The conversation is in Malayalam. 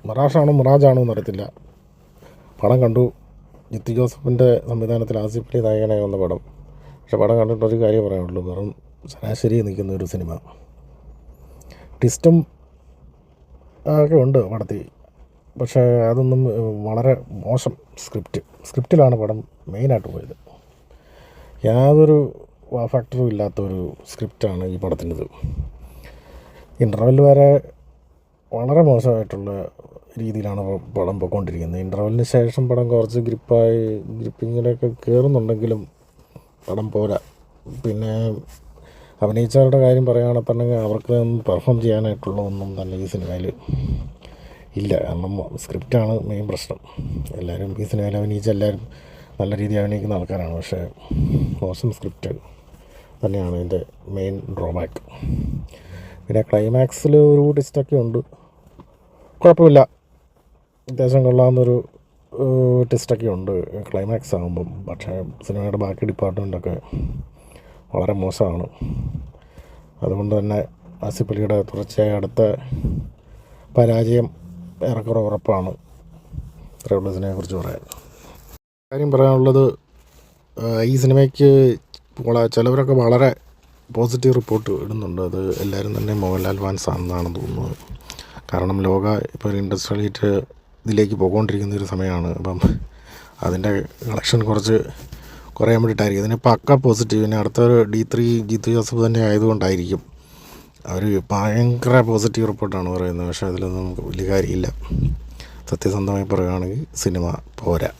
മിറാഷാണോ മിറാജാണോ എന്നറിയത്തില്ല. പടം കണ്ടു. ജിത്തു ജോസഫിൻ്റെ സംവിധാനത്തിൽ ആസിഫ് അലി നായകനായി വന്ന പടം. പക്ഷെ പടം കണ്ടിട്ടൊരു കാര്യം പറയാനുള്ളൂ, വെറും ശരാശരി നിൽക്കുന്ന ഒരു സിനിമ. ട്വിസ്റ്റും ഒക്കെ ഉണ്ട് പടത്തിൽ, പക്ഷേ അതൊന്നും വളരെ മോശം സ്ക്രിപ്റ്റിലാണ് പടം മെയിനായിട്ട് പോയത്. യാതൊരു ഫാക്ടറും ഇല്ലാത്തൊരു സ്ക്രിപ്റ്റാണ് ഈ പടത്തിൻ്റെത്. ഇൻ്റർവെൽ വരെ വളരെ മോശമായിട്ടുള്ള രീതിയിലാണ് പടം പോയിക്കൊണ്ടിരിക്കുന്നത്. ഇൻ്റർവെല്ലിന് ശേഷം പടം കുറച്ച് ഗ്രിപ്പിങ്ങിലൊക്കെ കയറുന്നുണ്ടെങ്കിലും പടം പോരാ. പിന്നെ അഭിനയിച്ചവരുടെ കാര്യം പറയുകയാണെന്നുണ്ടെങ്കിൽ അവർക്ക് പെർഫോം ചെയ്യാനായിട്ടുള്ള ഒന്നും തന്നെ ഈ സിനിമയിൽ ഇല്ല. കാരണം സ്ക്രിപ്റ്റാണ് മെയിൻ പ്രശ്നം. എല്ലാവരും ഈ സിനിമയിൽ അഭിനയിച്ച എല്ലാവരും നല്ല രീതിയിൽ അഭിനയിക്കുന്ന ആൾക്കാരാണ്, പക്ഷേ മോശം സ്ക്രിപ്റ്റ് തന്നെയാണ് ഇതിൻ്റെ മെയിൻ ഡ്രോബാക്ക്. പിന്നെ ക്ലൈമാക്സിൽ ഒരു ട്വിസ്റ്റൊക്കെ ഉണ്ട്, കുഴപ്പമില്ല, അത്യാവശ്യം കൊള്ളാവുന്നൊരു ട്വിസ്റ്റൊക്കെ ഉണ്ട് ക്ലൈമാക്സ് ആകുമ്പം. പക്ഷേ സിനിമയുടെ ബാക്കി ഡിപ്പാർട്ട്മെൻറ്റൊക്കെ വളരെ മോശമാണ്. അതുകൊണ്ട് തന്നെ ആസിഫ് അലിയുടെ തുടർച്ചയായ അടുത്ത പരാജയം ഏറെക്കുറെ ഉറപ്പാണ്. ഇത്രയുള്ള സിനിമയെക്കുറിച്ച് പറയാൻ കാര്യം പറയാനുള്ളത്, ഈ സിനിമയ്ക്ക് ചിലവരൊക്കെ വളരെ പോസിറ്റീവ് റിപ്പോർട്ട് ഇടുന്നുണ്ട്. അത് എല്ലാവരും തന്നെ മോഹൻലാൽ ഫാൻസ് ആണെന്നാണ് തോന്നുന്നത്. കാരണം ലോക ഇപ്പോൾ ഒരു ഇൻഡസ്ട്രിയൽ ഹിറ്റ് ഇതിലേക്ക് പോയിക്കൊണ്ടിരിക്കുന്ന ഒരു സമയമാണ്. അപ്പം അതിൻ്റെ കളക്ഷൻ കുറയാൻ വേണ്ടിയിട്ടായിരിക്കും. ഇതിന് പക്ക പോസിറ്റീവ്. പിന്നെ അടുത്തൊരു D3 ജിത്തു ജോസഫ് തന്നെ ആയതുകൊണ്ടായിരിക്കും അവർ ഭയങ്കര പോസിറ്റീവ് റിപ്പോർട്ടാണ് പറയുന്നത്. പക്ഷേ അതിലൊന്നും നമുക്ക് വലിയ കാര്യമില്ല. സത്യസന്ധമായി പറയുകയാണെങ്കിൽ സിനിമ പോരാ.